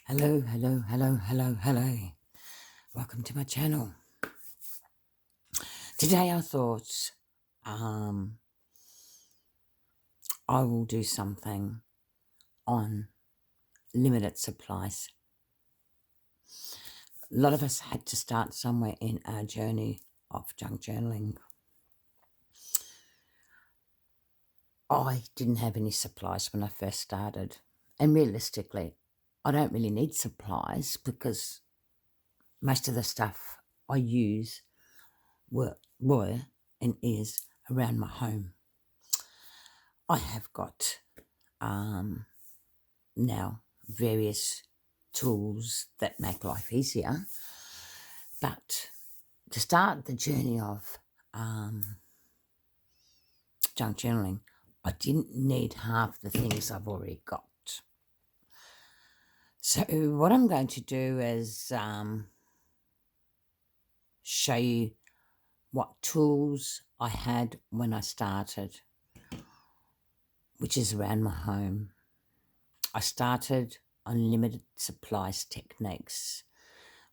Hello, hello, hello, hello, hello. Welcome to my channel. Today I thought I will do something on limited supplies. A lot of us had to start somewhere in our journey of junk journaling. I didn't have any supplies when I first started. And realistically, I don't really need supplies because most of the stuff I use were and is around my home. I have got now various tools that make life easier, but to start the journey of junk journaling, I didn't need half the things I've already got. So what I'm going to do is show you what tools I had when I started, which is around my home. I started on limited supplies techniques,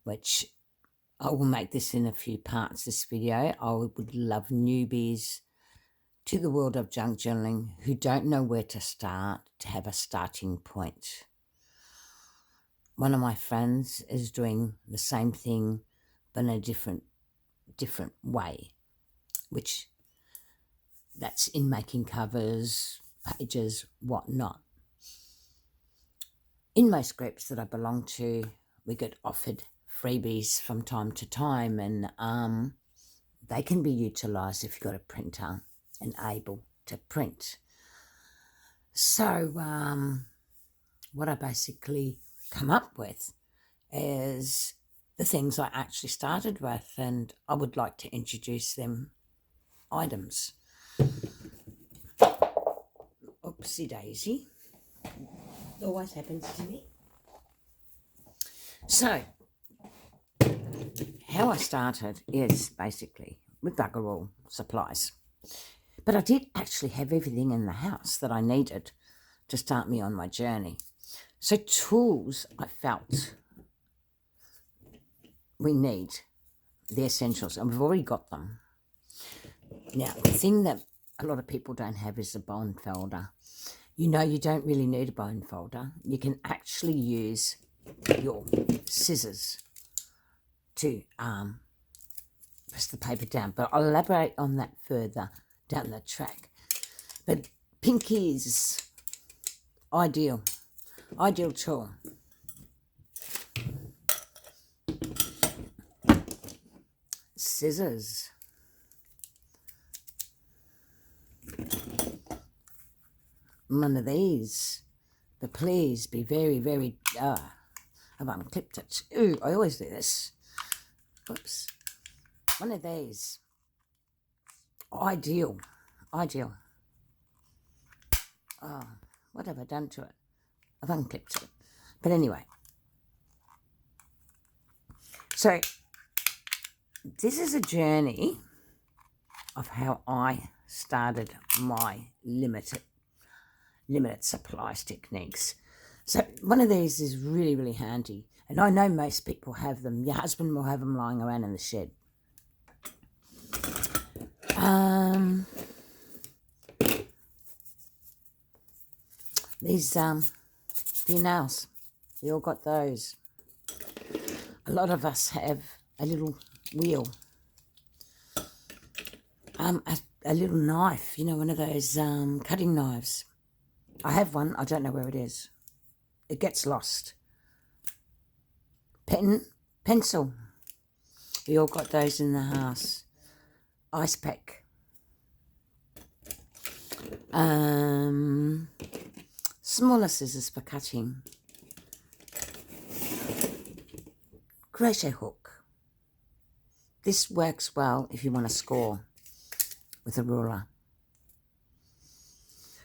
which I will make this in a few parts, this video. I would love newbies to the world of junk journaling who don't know where to start to have a starting point. One of my friends is doing the same thing but in a different way, which that's in making covers, pages, whatnot. In most groups that I belong to, we get offered freebies from time to time, and they can be utilised if you've got a printer and able to print. So what I basically come up with is the things I actually started with, and I would like to introduce them items. Oopsie daisy. Always happens to me. So, how I started is basically with bugger all supplies. But I did actually have everything in the house that I needed to start me on my journey. So tools, I felt we need the essentials, and we've already got them. Now, the thing that a lot of people don't have is a bone folder. You know, you don't really need a bone folder. You can actually use your scissors to press the paper down, but I'll elaborate on that further down the track. But pinky is ideal tool. Scissors. One of these, but please be very, very, I've unclipped it. Ooh, I always do this. Oops. One of these. Ideal. Oh, what have I done to it? I've unclipped it. But anyway. So, this is a journey of how I started my limited supplies techniques. So one of these is really, really handy. And I know most people have them. Your husband will have them lying around in the shed. These for your nails. We all got those. A lot of us have a little wheel. A little knife, you know, one of those cutting knives. I have one. I don't know where it is. It gets lost. Pencil. We all got those in the house. Ice pack. Smaller scissors for cutting. Crochet hook. This works well if you want to score with a ruler.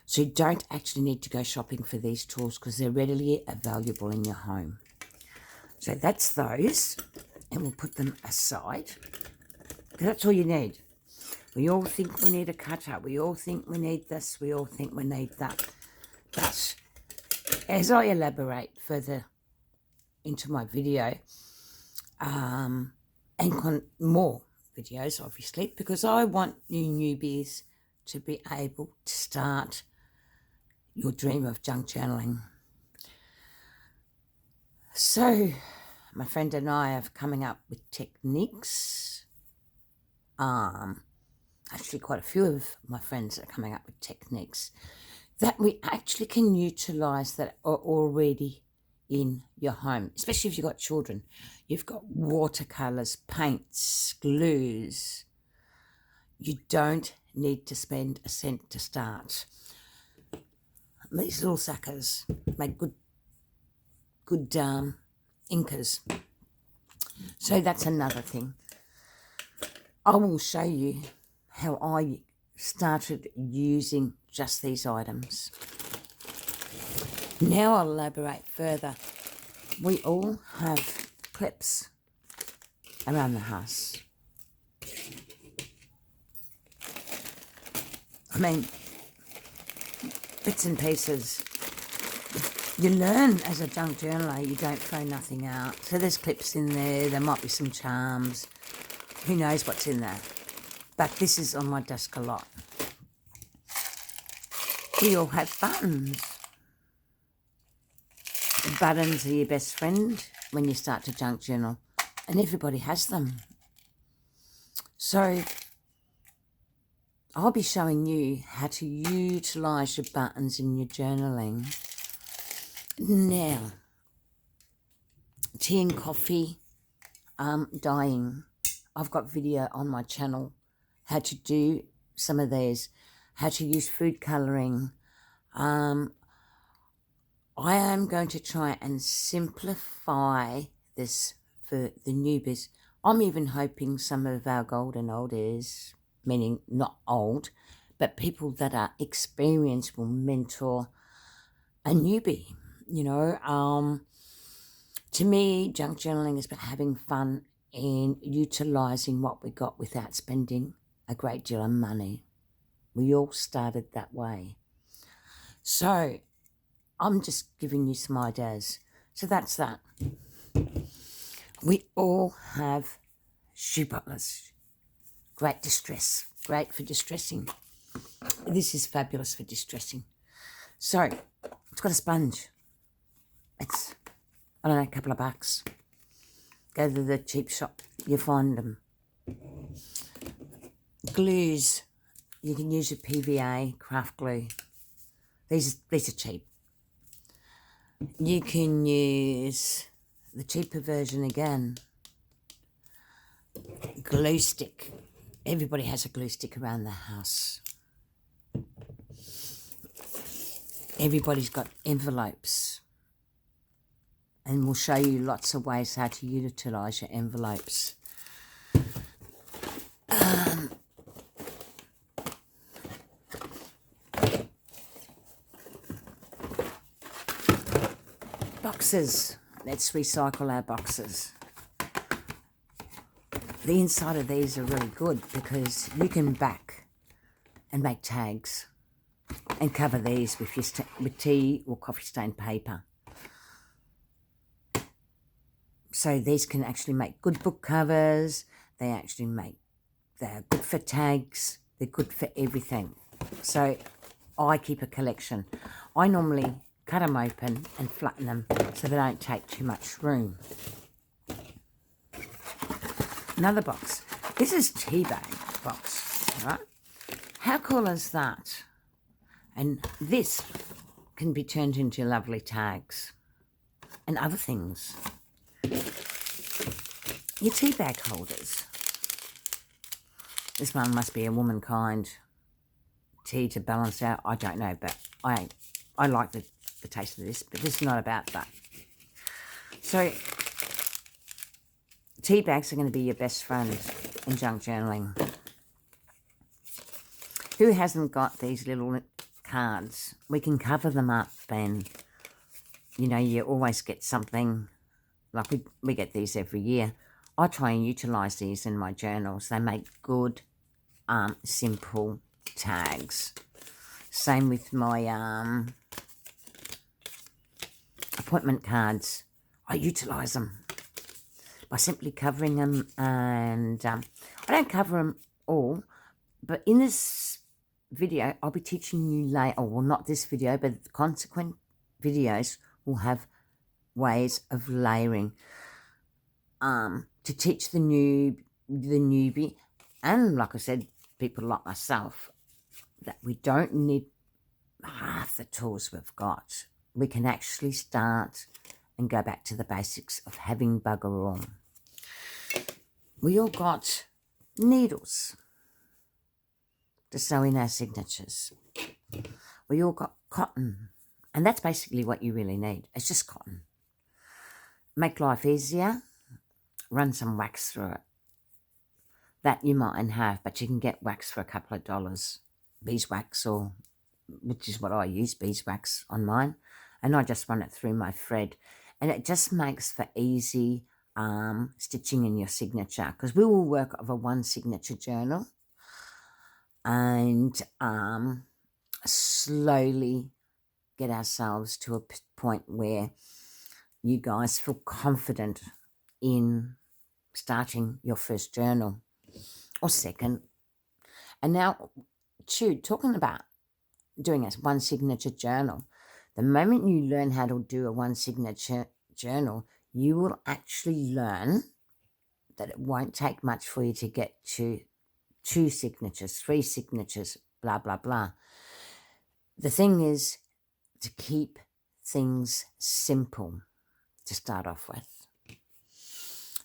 So you don't actually need to go shopping for these tools because they're readily available in your home. So that's those, and we'll put them aside. That's all you need. We all think we need a cutter. We all think we need this. We all think we need that. But as I elaborate further into my video, and more videos, obviously, because I want you newbies to be able to start your dream of junk journaling. So my friend and I are coming up with techniques. Actually quite a few of my friends are coming up with techniques that we actually can utilize that are already in your home, especially if you've got children. You've got watercolors, paints, glues. You don't need to spend a cent to start. These little suckers make good inkers. So that's another thing. I will show you how I started using just these items. Now I'll elaborate further. We all have clips around the house. I mean, bits and pieces. You learn as a junk journaler, you don't throw nothing out. So there's clips in there might be some charms. Who knows what's in there? But this is on my desk a lot. We all have buttons. Buttons are your best friend when you start to junk journal, and everybody has them. So I'll be showing you how to utilise your buttons in your journaling. Now, tea and coffee, dyeing. I've got video on my channel how to do some of these, how to use food colouring. I am going to try and simplify this for the newbies. I'm even hoping some of our golden oldies, meaning not old, but people that are experienced will mentor a newbie. You know, to me, junk journaling is about having fun and utilising what we got without spending a great deal of money. We all started that way. So I'm just giving you some ideas. So that's that. We all have shoe butlers. Great distress. Great for distressing. This is fabulous for distressing. So it's got a sponge. It's, I don't know, a couple of bucks. Go to the cheap shop, you find them. Glues, you can use your PVA, craft glue. These are cheap. You can use the cheaper version again. Glue stick. Everybody has a glue stick around the house. Everybody's got envelopes. And we'll show you lots of ways how to utilise your envelopes. Boxes. Let's recycle our boxes. The inside of these are really good because you can back and make tags and cover these with your with tea or coffee stain paper. So these can actually make good book covers. They're good for tags. They're good for everything. So I keep a collection. I normally cut them open and flatten them so they don't take too much room. Another box. This is tea bag box, right? How cool is that? And this can be turned into lovely tags and other things. Your tea bag holders. This one must be a womankind tea to balance out. I don't know, but I like the taste of this, but this is not about that. So tea bags are going to be your best friend in junk journaling. Who hasn't got these little cards? We can cover them up and, you know, you always get something. Like we get these every year. I try and utilise these in my journals. They make good, simple tags. Same with my appointment cards. I utilise them by simply covering them, and I don't cover them all, but in this video I'll be teaching you later, well, not this video, but the consequent videos will have ways of layering to teach the newbie, and like I said, people like myself, that we don't need half the tools we've got. We can actually start and go back to the basics of having bugger all. We all got needles to sew in our signatures. We all got cotton, and that's basically what you really need. It's just cotton. Make life easier, run some wax through it. That you mightn't have, but you can get wax for a couple of dollars. Beeswax, or which is what I use, beeswax on mine, and I just run it through my thread, and it just makes for easy stitching in your signature, because we will work off a one signature journal and slowly get ourselves to a point where you guys feel confident in starting your first journal or second. And now, talking about doing a one signature journal, the moment you learn how to do a one signature journal, you will actually learn that it won't take much for you to get to 2 signatures, 3 signatures, blah, blah, blah. The thing is to keep things simple to start off with.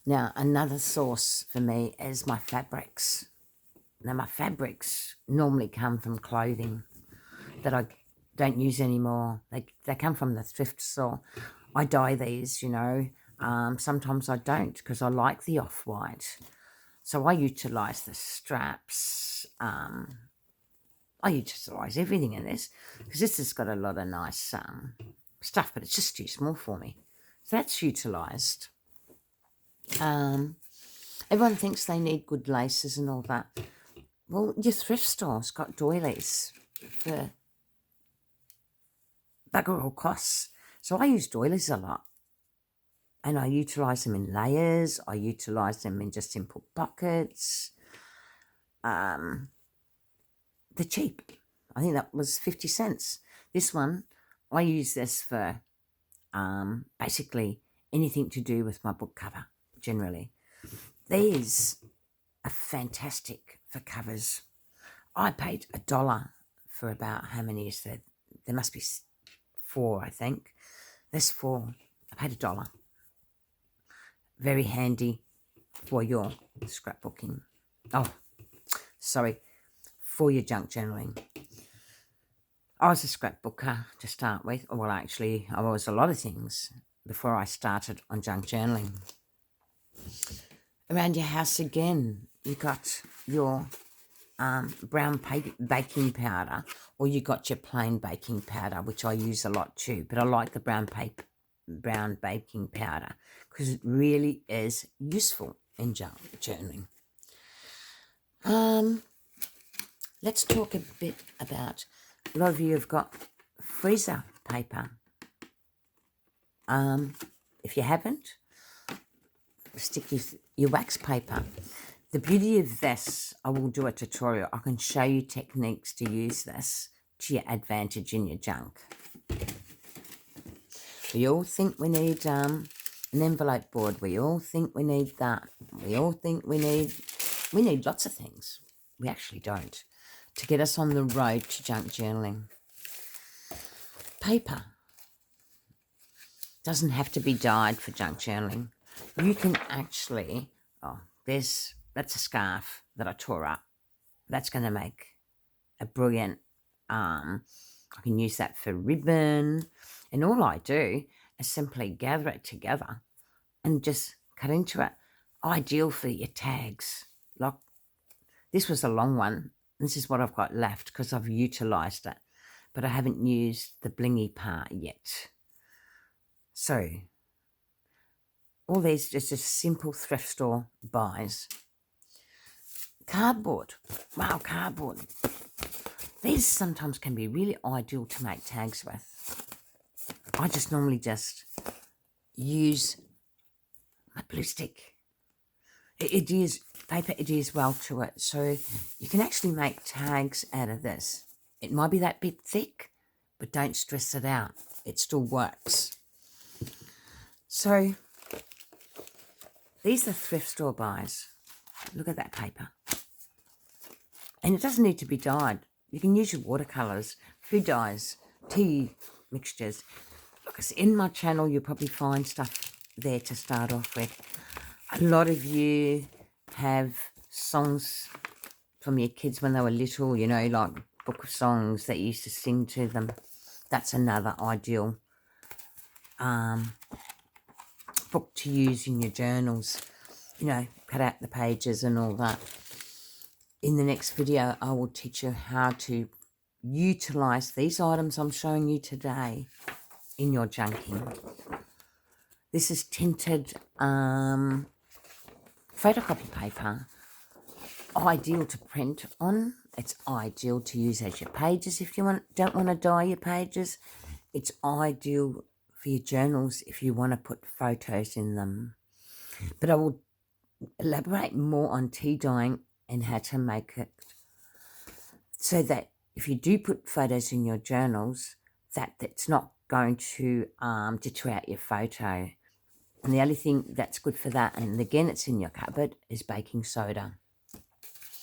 Now, another source for me is my fabrics. Now, my fabrics normally come from clothing that I don't use anymore. They come from the thrift store. I dye these, you know. Sometimes I don't, because I like the off-white. So I utilise the straps. I utilise everything in this, because this has got a lot of nice stuff, but it's just too small for me. So that's utilised. Everyone thinks they need good laces and all that. Well, your thrift store's got doilies for bugger all costs. So I use doilies a lot. And I utilise them in layers. I utilise them in just simple pockets. They're cheap. I think that was 50 cents. This one, I use this for basically anything to do with my book cover, generally. These are fantastic for covers. I paid $1 for about, how many is there? There must be 4, I think. There's 4. I paid $1. Very handy for your scrapbooking. Oh, sorry, for your junk journaling. I was a scrapbooker to start with. Well, actually, I was a lot of things before I started on junk journaling. Around your house again, you got your brown baking powder, or you got your plain baking powder, which I use a lot too, but I like the brown baking powder because it really is useful in junk journaling. Let's talk a bit about, a lot of you have got freezer paper. If you haven't, stick your wax paper. The beauty of this, I will do a tutorial. I can show you techniques to use this to your advantage in your junk. We all think we need an envelope board. We all think we need that. We all think we need lots of things. We actually don't. To get us on the road to junk journaling. Paper doesn't have to be dyed for junk journaling. You can actually, that's a scarf that I tore up. That's going to make a brilliant, I can use that for ribbon. And all I do is simply gather it together and just cut into it. Ideal for your tags. Like, this was a long one. This is what I've got left because I've utilised it. But I haven't used the blingy part yet. So, all these just simple thrift store buys. Cardboard. Wow, cardboard. These sometimes can be really ideal to make tags with. I just normally just use my blue stick. It adheres, paper adheres well to it, so you can actually make tags out of this. It might be that bit thick, but don't stress it out. It still works. So these are thrift store buys. Look at that paper. And it doesn't need to be dyed. You can use your watercolours, food dyes, tea mixtures. Look, in my channel, you'll probably find stuff there to start off with. A lot of you have songs from your kids when they were little, you know, like book of songs that you used to sing to them. That's another ideal book to use in your journals. You know, cut out the pages and all that. In the next video, I will teach you how to utilise these items I'm showing you today in your junking. This is tinted photocopy paper, ideal to print on. It's ideal to use as your pages if you don't want to dye your pages. It's ideal for your journals if you want to put photos in them. But I will elaborate more on tea dyeing and how to make it so that if you do put photos in your journals, that's not going to deter out your photo. And the only thing that's good for that, and again it's in your cupboard, is baking soda.